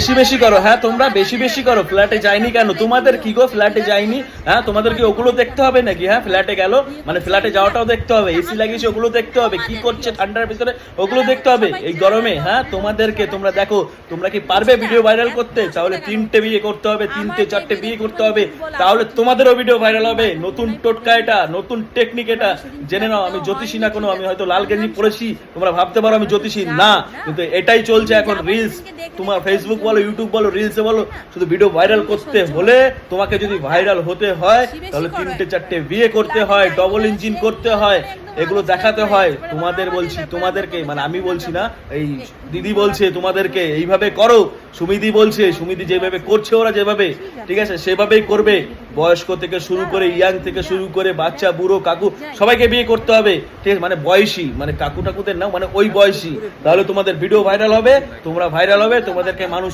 বেশি বেশি করো, হ্যাঁ তোমরা বেশি বেশি করো। ফ্ল্যাটে যায়নি কেন? তোমাদের কি গো ফ্ল্যাটে যায়নি? হ্যাঁ তোমাদের কি ওগুলো দেখতে হবে নাকি? হ্যাঁ ফ্ল্যাটে গেল মানে ফ্ল্যাটে যাওয়াটাও দেখতে হবে, এসি লাগিয়েছে ওগুলো দেখতে হবে, কি করছে ঠান্ডার ভিতরে ওগুলো দেখতে হবে, এই গরমে। হ্যাঁ তোমাদেরকে তোমরা দেখো, তোমরা কি পারবে ভিডিও ভাইরাল করতে? তাহলে 3টে বিয়ে করতে হবে, 3টে 4টে বিয়ে করতে হবে, তাহলে তোমাদেরও ভিডিও ভাইরাল হবে। নতুন টোটকা এটা, নতুন টেকনিক এটা, জেনে নাও। আমি জ্যোতিষী না কোনো, আমি হয়তো লাল গেঞ্জি পরেছি, তোমরা ভাবতে পারো আমি জ্যোতিষী না, কিন্তু এটাই চলছে এখন। রিলস, তোমার ফেসবুক বলো, ইউটিউব বলো, রিলসে বলো, শুধু ভিডিও ভাইরাল করতে হলে, তোমাকে যদি ভাইরাল হতে হয় তাহলে 3টে 4টে বিয়ে করতে হয়, ডবল ইঞ্জিন করতে হয়, এগুলো দেখাতে হয়। তোমাদের বলছি, তোমাদেরকে মানে আমি বলছি না, এই দিদি বলছে তোমাদেরকে এইভাবে করো। সুমিদি বলছে, সুমিদি যেভাবে করছে ওরা যেভাবে, ঠিক আছে সেভাবেই করবে। বয়স্ক থেকে শুরু করে, ইয়াং থেকে শুরু করে, বাচ্চা বুড়ো কাকু সবাইকে বিয়ে করতে হবে, ঠিক আছে? মানে বয়সী, মানে কাকু টাকুদের না, মানে ওই বয়সী, তাহলে তোমাদের ভিডিও ভাইরাল হবে, তোমরা ভাইরাল হবে, তোমাদেরকে মানুষ